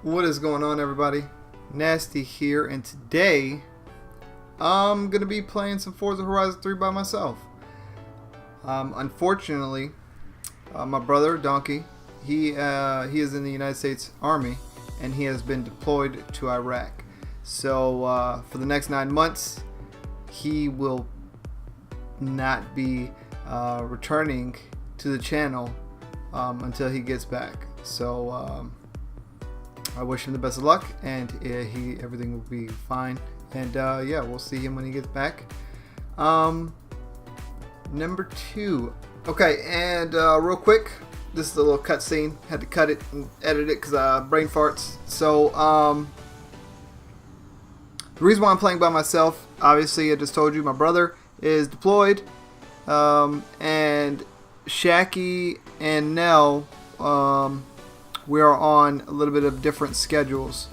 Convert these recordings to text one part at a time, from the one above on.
What is going on, everybody? Nasty here, and today I'm gonna be playing some Forza Horizon 3 by myself. Unfortunately, my brother Donkey, he is in the United States Army, and he has been deployed to Iraq. So for the next 9 months, he will not be returning to the channel until he gets back. So I wish him the best of luck, and everything will be fine. And yeah, we'll see him when he gets back. Number 2. Okay, and real quick, this is a little cutscene. Had to cut it and edit it because brain farts. So the reason why I'm playing by myself, obviously, I just told you my brother is deployed, and Shacky and Nell, we are on a little bit of different schedules.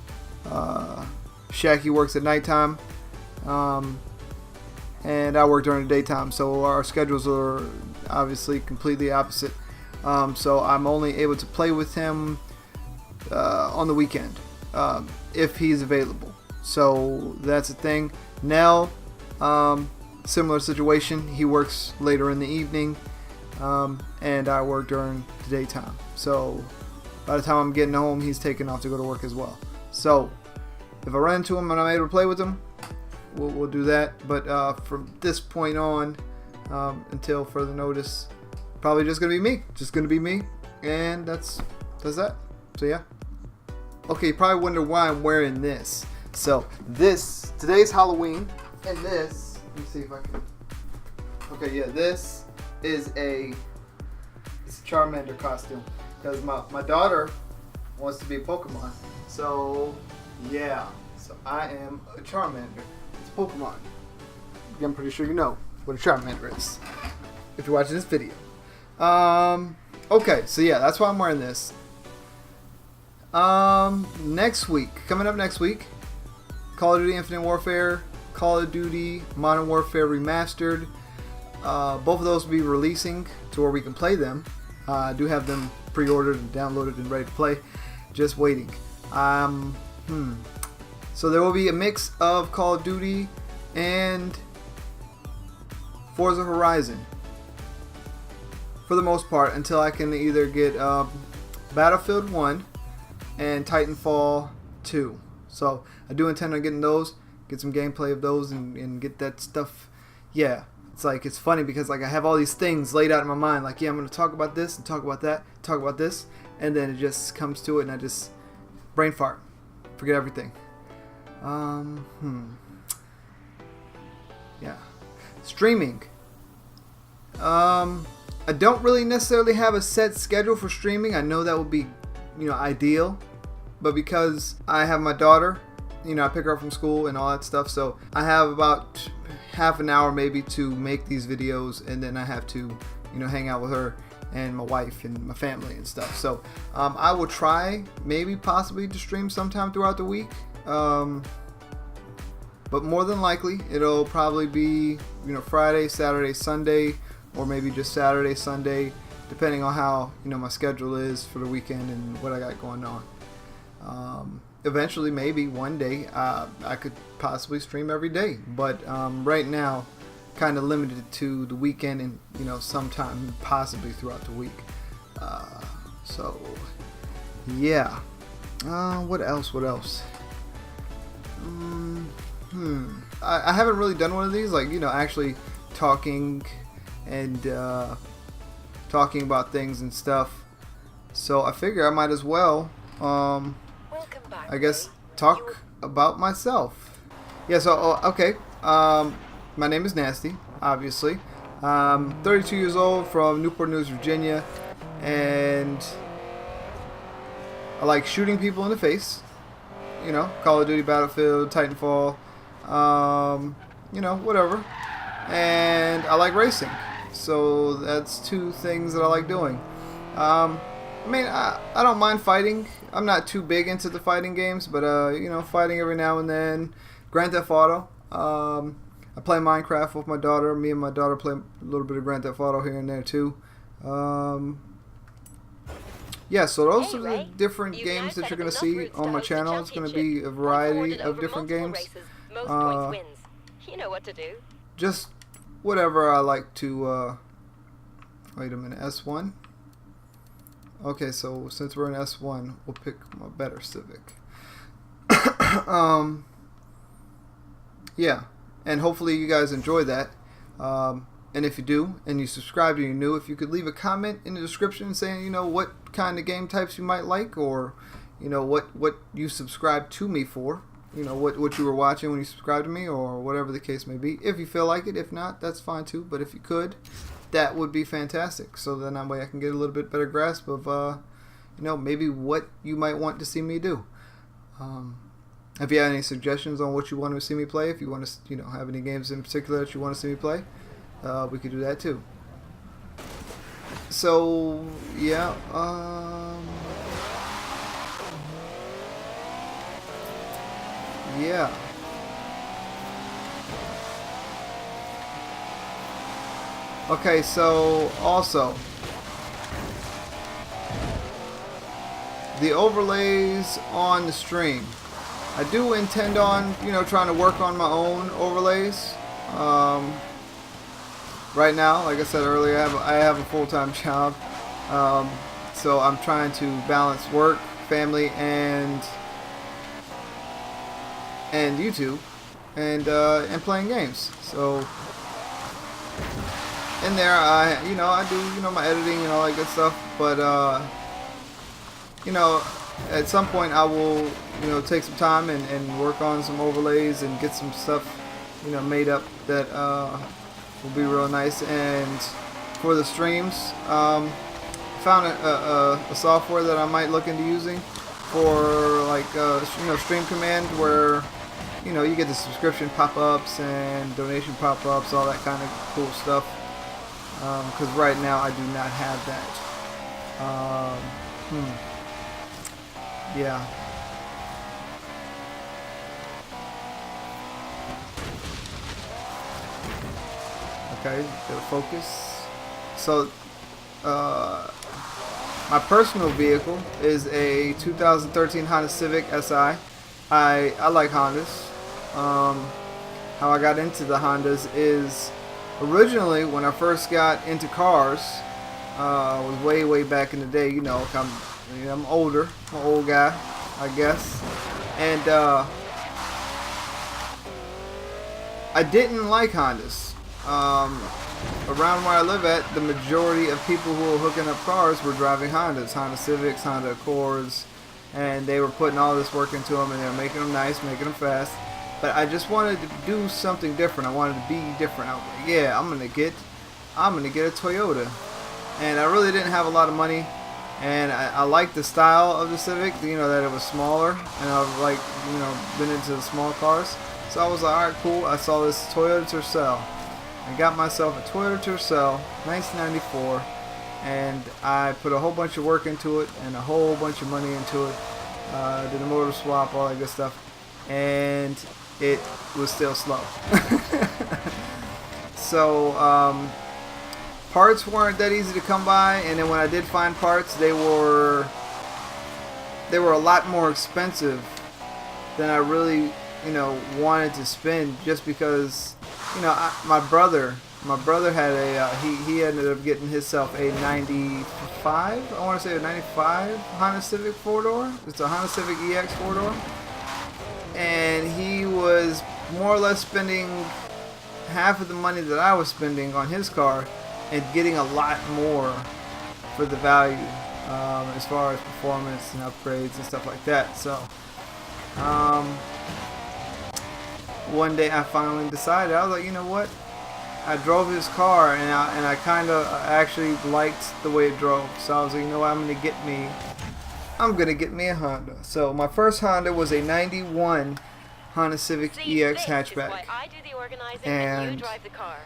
Shacky works at nighttime, and I work during the daytime, so our schedules are obviously completely opposite. So I'm only able to play with him on the weekend if he's available. So that's the thing. Nell, similar situation. He works later in the evening, and I work during the daytime. So by the time I'm getting home, he's taking off to go to work as well. So if I run into him and I'm able to play with him, we'll do that. But from this point on, until further notice, probably just gonna be me. Just gonna be me, and that's that. So yeah. Okay, you probably wonder why I'm wearing this. So today's Halloween, and this, let me see if I can. Okay, yeah, this is it's a Charmander costume. Because my daughter wants to be a Pokemon. So, yeah. So, I am a Charmander. It's a Pokemon. I'm pretty sure you know what a Charmander is, if you're watching this video. Okay, so yeah, that's why I'm wearing this. Next week, coming up next week, Call of Duty Infinite Warfare, Call of Duty Modern Warfare Remastered. Both of those will be releasing to where we can play them. I do have them pre-ordered and downloaded and ready to play, just waiting. So there will be a mix of Call of Duty and Forza Horizon for the most part, until I can either get Battlefield 1 and Titanfall 2. So I do intend on getting those, get some gameplay of those, and get that stuff. Yeah. It's funny because like I have all these things laid out in my mind, like, yeah, I'm going to talk about this and talk about that, talk about this, and then it just comes to it and I just brain fart, forget everything. Yeah, streaming. I don't really necessarily have a set schedule for streaming. I know that would be, ideal, but because I have my daughter, I pick her up from school and all that stuff, so I have about half an hour maybe to make these videos, and then I have to hang out with her and my wife and my family and stuff. So I will try maybe possibly to stream sometime throughout the week, but more than likely it'll probably be Friday, Saturday, Sunday, or maybe just Saturday, Sunday, depending on how my schedule is for the weekend and what I got going on. Eventually, maybe one day, I could possibly stream every day, but right now, kind of limited to the weekend and sometime possibly throughout the week. So yeah. What else? I haven't really done one of these, like actually talking and talking about things and stuff. So I figure I might as well. I guess talk about myself. Yeah, so, okay. My name is Nasty, obviously. I'm 32 years old from Newport News, Virginia, and I like shooting people in the face. Call of Duty, Battlefield, Titanfall, whatever. And I like racing. So that's two things that I like doing. I don't mind fighting. I'm not too big into the fighting games, but fighting every now and then. Grand Theft Auto. I play Minecraft with my daughter. Me and my daughter play a little bit of Grand Theft Auto here and there too. yeah, so those Hey, are the Ray. different You've games now that set you're up going to enough see routes on to my host a channel. It's going to be championship. a Points variety awarded of over different multiple games. races. Most points wins. You know what to do. Just whatever I like to, wait a minute, S1? Okay, so since we're in S1, we'll pick my better Civic. Yeah, and hopefully you guys enjoy that. And if you do, and you subscribed and you're new, if you could leave a comment in the description saying, you know, what kind of game types you might like, or, you know, what you subscribed to me for, you know, what you were watching when you subscribed to me, or whatever the case may be. If you feel like it, if not, that's fine too. But if you could, that would be fantastic. So then that way I can get a little bit better grasp of, you know, maybe what you might want to see me do. If you have any suggestions on what you want to see me play, if you want to, you know, have any games in particular that you want to see me play, we could do that too. So yeah, yeah. Okay, so also the overlays on the stream. I do intend on, you know, trying to work on my own overlays. Right now, like I said earlier, I have a full-time job, so I'm trying to balance work, family, and YouTube, and playing games. So in there, I do, you know, my editing and all that good stuff. But you know, at some point I will, you know, take some time and work on some overlays and get some stuff, you know, made up that will be real nice. And for the streams, found a software that I might look into using for, like, you know, Stream Command, where, you know, you get the subscription pop-ups and donation pop-ups, all that kind of cool stuff. Because right now I do not have that. Yeah. Okay, gotta focus. So, my personal vehicle is a 2013 Honda Civic Si. I like Hondas. How I got into the Hondas is originally when I first got into cars. Was way back in the day. You know, I'm older. I'm an old guy, I guess. And I didn't like Hondas. Around where I live at, the majority of people who were hooking up cars were driving Hondas, Honda Civics, Honda Accords, and they were putting all this work into them, and they were making them nice, making them fast. But I just wanted to do something different. I wanted to be different. I was like, yeah, I'm gonna get a Toyota. And I really didn't have a lot of money, and I liked the style of the Civic, you know, that it was smaller, and I've, like, you know, been into the small cars. So I was like, alright, cool. I saw this Toyota Tercel. I got myself a Toyota Tercel, 1994, and I put a whole bunch of work into it and a whole bunch of money into it. Did a motor swap, all that good stuff, and it was still slow. So parts weren't that easy to come by, and then when I did find parts, they were a lot more expensive than I really, you know, wanted to spend, just because, you know, my brother had a he ended up getting himself a 95, I want to say a 95 Honda Civic 4-door. It's a Honda Civic EX 4-door, and he was more or less spending half of the money that I was spending on his car and getting a lot more for the value, as far as performance and upgrades and stuff like that. So one day I finally decided, I was like, you know what? I drove his car, and I kind of actually liked the way it drove. So I was like, you know what? I'm gonna get me a Honda. So my first Honda was a '91 Honda Civic EX hatchback, and you drive the car.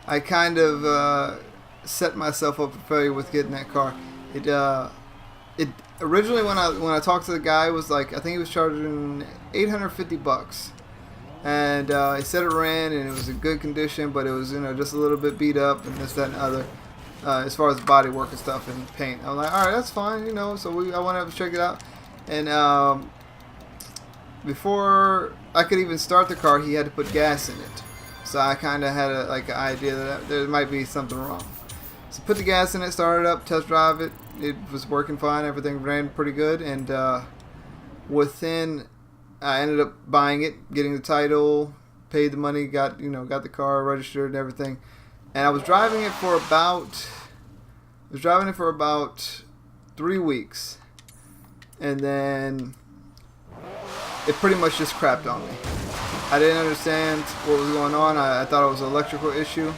I kind of set myself up for failure with getting that car. It originally, when I talked to the guy, it was like, I think he was charging $850, and he said it ran and it was in good condition, but it was, you know, just a little bit beat up and this, that, and other. as far as body work and stuff and paint. I was like, all right, that's fine, you know. So I went up to check it out, and before I could even start the car, he had to put gas in it. So I kind of had an idea that there might be something wrong. So put the gas in it, started up, test drive it. It was working fine. Everything ran pretty good, and I ended up buying it, getting the title, paid the money, got the car registered and everything. And I was driving it for about 3 weeks, and then it pretty much just crapped on me. I didn't understand what was going on. I thought it was an electrical issue,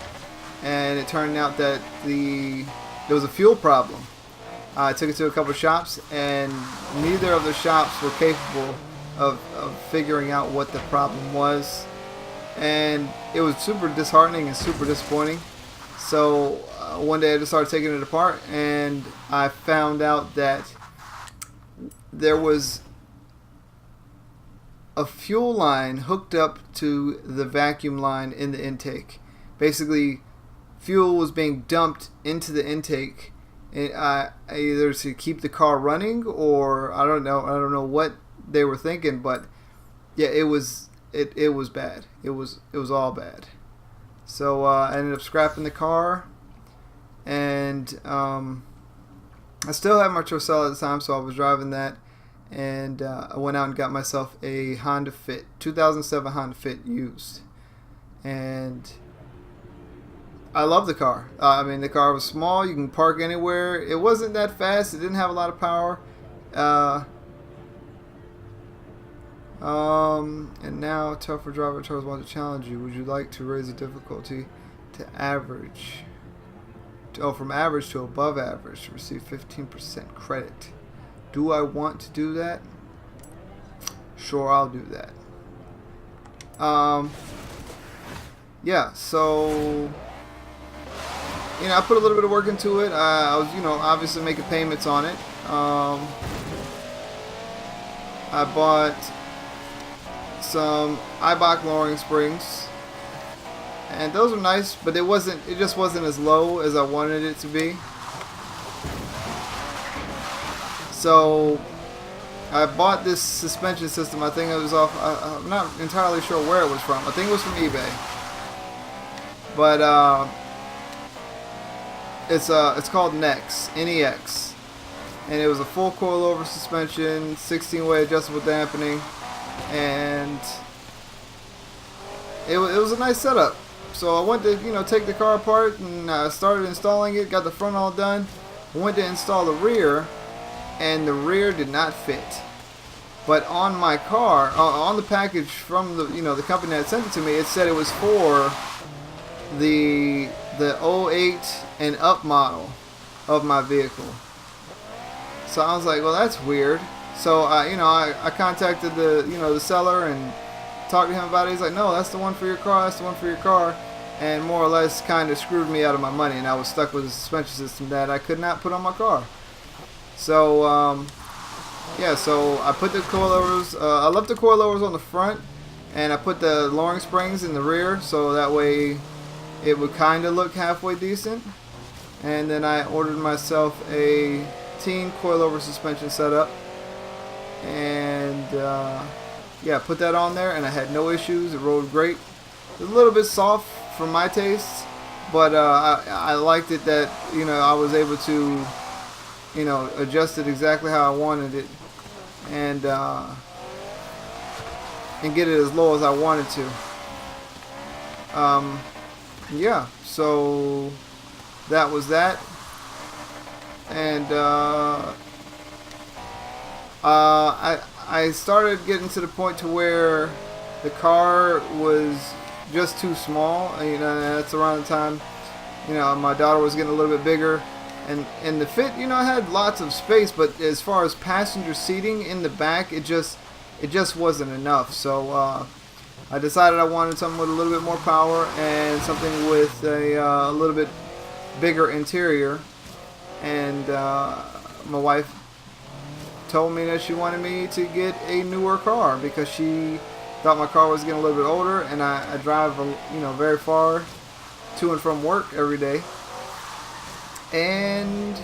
and it turned out that there was a fuel problem. I took it to a couple of shops, and neither of the shops were capable of figuring out what the problem was. And it was super disheartening and super disappointing. So one day I just started taking it apart, and I found out that there was a fuel line hooked up to the vacuum line in the intake. Basically, fuel was being dumped into the intake, either to keep the car running, or I don't know what they were thinking, but yeah, it was bad. It was all bad. So I ended up scrapping the car, and I still had my Tercel at the time, so I was driving that, and I went out and got myself a Honda Fit, 2007 Honda Fit used, and I love the car. I mean, the car was small. You can park anywhere. It wasn't that fast. It didn't have a lot of power. And now, tougher driver tours want to challenge you. Would you like to raise the difficulty to average? From average to above average to receive 15% credit. Do I want to do that? Sure, I'll do that. Yeah, so I put a little bit of work into it. I was, obviously making payments on it. I bought some Eibach lowering springs, and those are nice, but it just wasn't as low as I wanted it to be. So I bought this suspension system. I think it was off, I'm not entirely sure where it was from. I think it was from eBay, but it's called NEX, N-E-X, and it was a full coilover suspension, 16-way adjustable dampening, and it was a nice setup. So I went to take the car apart, and I started installing it. Got the front all done. Went to install the rear, and the rear did not fit. But on my car, on the package from the company that sent it to me, it said it was for the 08 and up model of my vehicle. So I was like, well, that's weird. So I contacted the seller and talked to him about it. He's like, no, that's the one for your car. That's the one for your car. And more or less kind of screwed me out of my money, and I was stuck with a suspension system that I could not put on my car. So yeah, so I put the coilovers. I left the coilovers on the front, and I put the lowering springs in the rear, so that way it would kind of look halfway decent. And then I ordered myself a teen coilover suspension setup, and yeah, put that on there, and I had no issues. It rolled great. It was a little bit soft for my taste, but I liked it that I was able to adjust it exactly how I wanted it, and get it as low as I wanted to. Yeah, so that was that, and I started getting to the point to where the car was just too small. That's around the time my daughter was getting a little bit bigger, and the Fit had lots of space, but as far as passenger seating in the back, it just wasn't enough. So I decided I wanted something with a little bit more power and something with a little bit bigger interior. And my wife told me that she wanted me to get a newer car because she thought my car was getting a little bit older, and I drive very far to and from work every day. And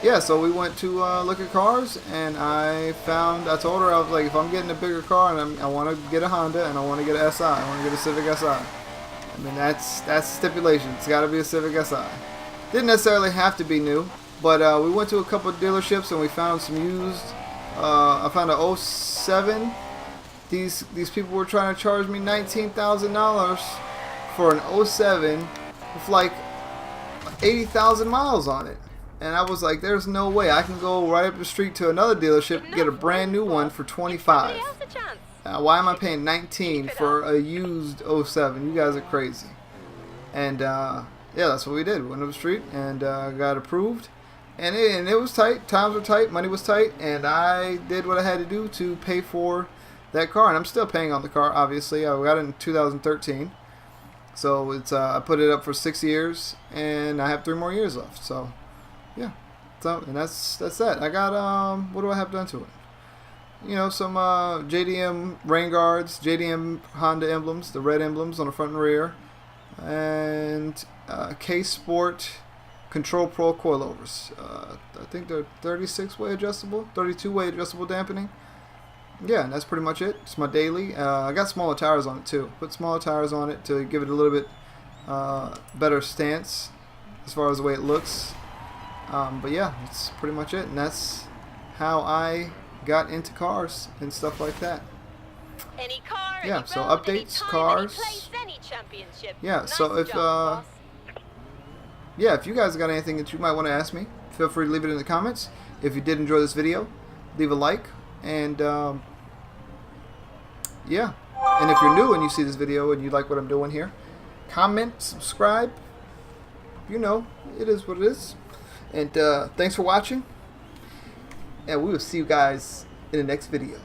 yeah, so we went to look at cars, and I told her, I was like, if I'm getting a bigger car and I want to get a Honda and I want to get an SI, I want to get a Civic SI. I mean, that's stipulation. It's got to be a Civic SI. Didn't necessarily have to be new, but we went to a couple of dealerships and we found some used. I found a 07. These people were trying to charge me $19,000 for an 07 with like 80,000 miles on it. And I was like, there's no way. I can go right up the street to another dealership, get a brand new one for 25. Why am I paying 19 for a used 07? You guys are crazy. And yeah, that's what we did. We went up the street and got approved. And it was tight. Times were tight. Money was tight. And I did what I had to do to pay for that car. And I'm still paying on the car, obviously. I got it in 2013. So it's I put it up for 6 years. And I have 3 more years left. So yeah, so and that's that. I got what do I have done to it? You know, some JDM rain guards, JDM Honda emblems, the red emblems on the front and rear, and K Sport Control Pro coilovers. I think they're 36-way adjustable, 32-way adjustable dampening. Yeah, and that's pretty much it. It's my daily. I got smaller tires on it too. Put smaller tires on it to give it a little bit better stance as far as the way it looks. But yeah, that's pretty much it, and that's how I got into cars and stuff like that. Any car, yeah, any so road, updates, any time, cars. Any place, any championship. Yeah, Nice so if job, boss. yeah, if you guys got anything that you might want to ask me, feel free to leave it in the comments. If you did enjoy this video, leave a like, and yeah, and if you're new and you see this video and you like what I'm doing here, comment, subscribe. You know, it is what it is. And thanks for watching, and we will see you guys in the next video.